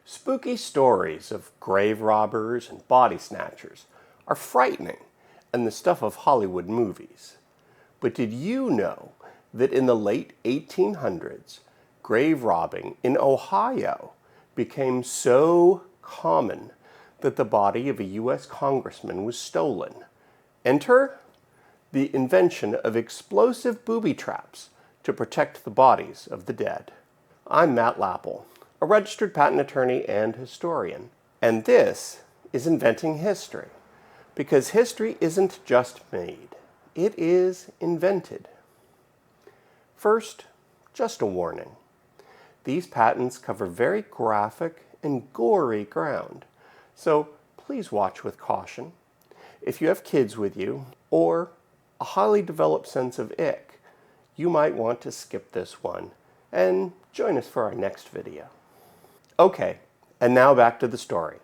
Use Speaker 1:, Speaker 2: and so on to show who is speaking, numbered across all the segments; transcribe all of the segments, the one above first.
Speaker 1: Spooky stories of grave robbers and body snatchers are frightening and the stuff of Hollywood movies. But did you know that in the late 1800s, grave robbing in Ohio became so common that the body of a U.S. congressman was stolen? Enter the invention of explosive booby traps to protect the bodies of the dead. I'm Matt Lapple, a registered patent attorney and historian, and this is Inventing History, because history isn't just made, it is invented. First, just a warning. These patents cover very graphic and gory ground, so please watch with caution. If you have kids with you, or a highly developed sense of ick, you might want to skip this one and join us for our next video. Okay, and now back to the story.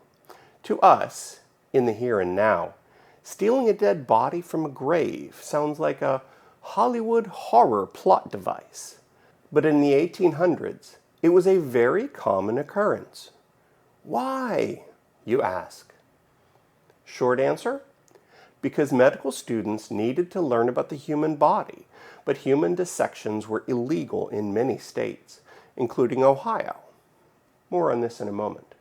Speaker 1: To us, in the here and now, stealing a dead body from a grave sounds like a Hollywood horror plot device. But in the 1800s, it was a very common occurrence. Why, you ask? Short answer? Because medical students needed to learn about the human body, but human dissections were illegal in many states, including Ohio. More on this in a moment.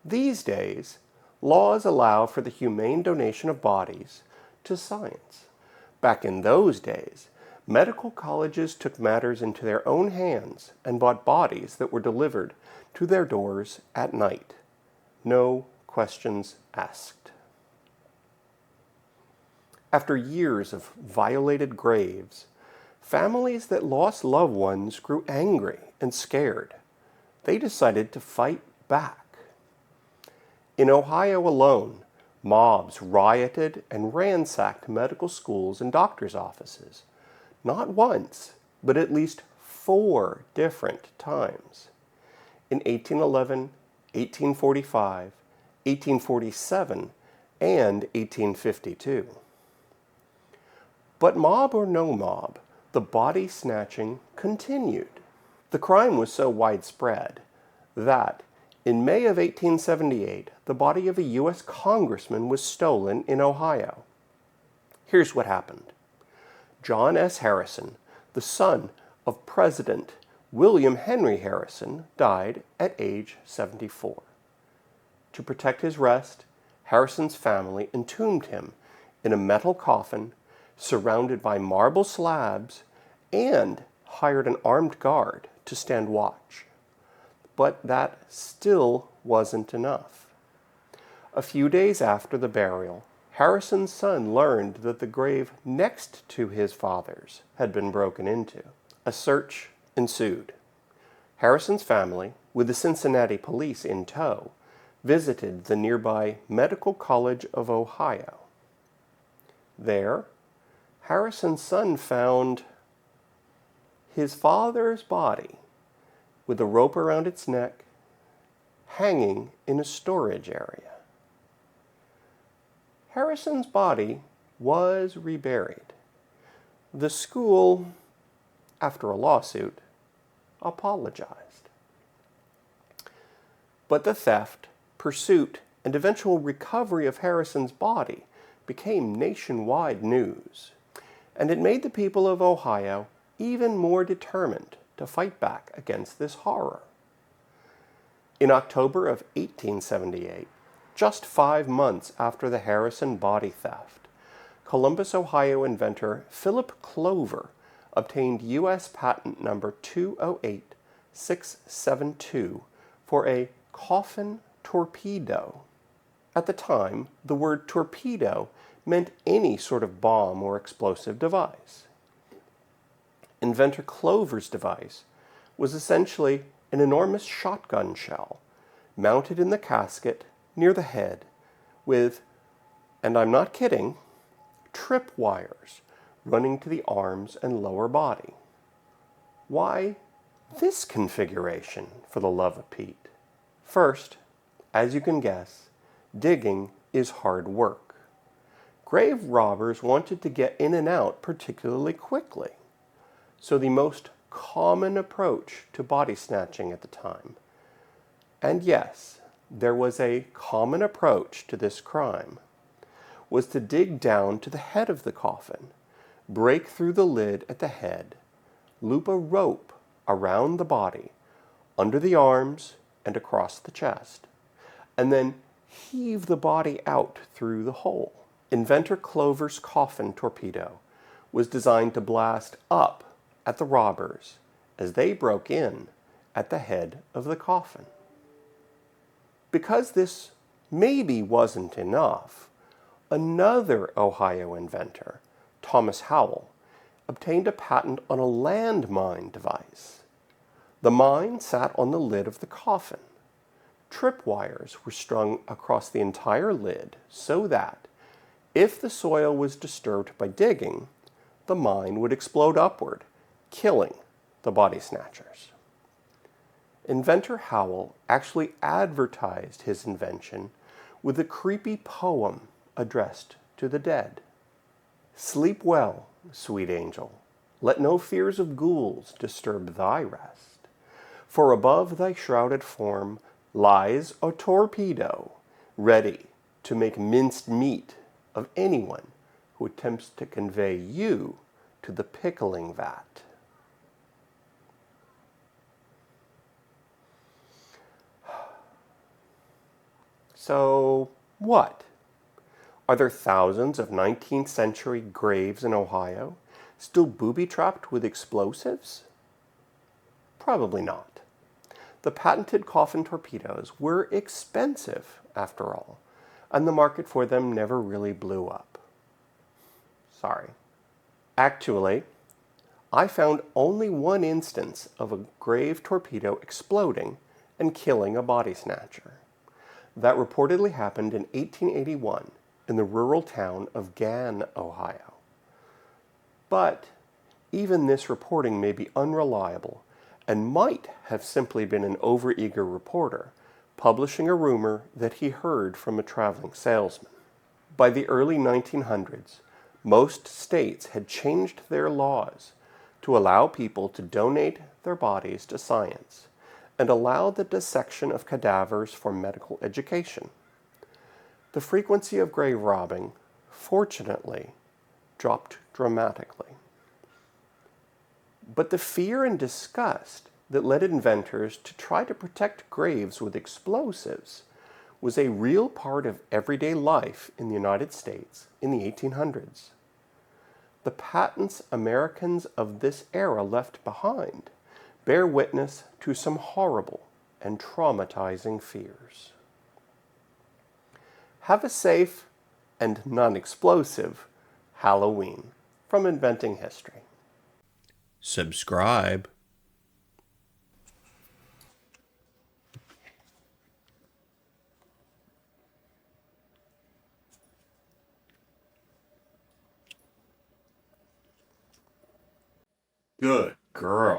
Speaker 1: These days, laws allow for the humane donation of bodies to science. Back in those days, medical colleges took matters into their own hands and bought bodies that were delivered to their doors at night. No questions asked. After years of violated graves, families that lost loved ones grew angry and scared. They decided to fight back. In Ohio alone, mobs rioted and ransacked medical schools and doctors' offices, not once, but at least 4 different times. In 1811, 1845, 1847, and 1852. But mob or no mob, the body snatching continued. The crime was so widespread that in May of 1878, the body of a U.S. congressman was stolen in Ohio. Here's what happened. John S. Harrison, the son of President William Henry Harrison, died at age 74. To protect his rest, Harrison's family entombed him in a metal coffin surrounded by marble slabs and hired an armed guard to stand watch. But that still wasn't enough. A few days after the burial, Harrison's son learned that the grave next to his father's had been broken into. A search ensued. Harrison's family, with the Cincinnati police in tow, visited the nearby Medical College of Ohio. There, Harrison's son found his father's body with a rope around its neck, hanging in a storage area. Harrison's body was reburied. The school, after a lawsuit, apologized. But the theft, pursuit, and eventual recovery of Harrison's body became nationwide news, and it made the people of Ohio even more determined to fight back against this horror. In October of 1878, just 5 months after the Harrison body theft, Columbus, Ohio inventor Philip Clover obtained U.S. patent number 208672 for a Coffin torpedo. At the time, the word torpedo meant any sort of bomb or explosive device. Inventor Clover's device was essentially an enormous shotgun shell mounted in the casket near the head with, and I'm not kidding, trip wires running to the arms and lower body. Why this configuration, for the love of Pete? First, as you can guess, digging is hard work. Grave robbers wanted to get in and out particularly quickly. So the most common approach to body snatching at the time, and yes, there was a common approach to this crime was to dig down to the head of the coffin, break through the lid at the head, loop a rope around the body, under the arms and across the chest, and then heave the body out through the hole. Inventor Clover's coffin torpedo was designed to blast up at the robbers as they broke in at the head of the coffin. Because this maybe wasn't enough, another Ohio inventor, Thomas Howell, obtained a patent on a landmine device. The mine sat on the lid of the coffin. Tripwires were strung across the entire lid so that, if the soil was disturbed by digging, the mine would explode upward, killing the Body-Snatchers. Inventor Howell actually advertised his invention with a creepy poem addressed to the dead. Sleep well, sweet angel. Let no fears of ghouls disturb thy rest. For above thy shrouded form lies a torpedo, ready to make minced meat of anyone who attempts to convey you to the pickling vat. So, what? Are there thousands of 19th century graves in Ohio still booby-trapped with explosives? Probably not. The patented coffin torpedoes were expensive, after all, and the market for them never really blew up. Sorry. Actually, I found only one instance of a grave torpedo exploding and killing a body snatcher. That reportedly happened in 1881 in the rural town of Gann, Ohio. But even this reporting may be unreliable and might have simply been an overeager reporter publishing a rumor that he heard from a traveling salesman. By the early 1900s, most states had changed their laws to allow people to donate their bodies to science and allow the dissection of cadavers for medical education. The frequency of grave robbing, fortunately, dropped dramatically. But the fear and disgust that led inventors to try to protect graves with explosives was a real part of everyday life in the United States in the 1800s. The patents Americans of this era left behind bear witness to some horrible and traumatizing fears. Have a safe and non-explosive Halloween from Inventing History. Subscribe. Good girl.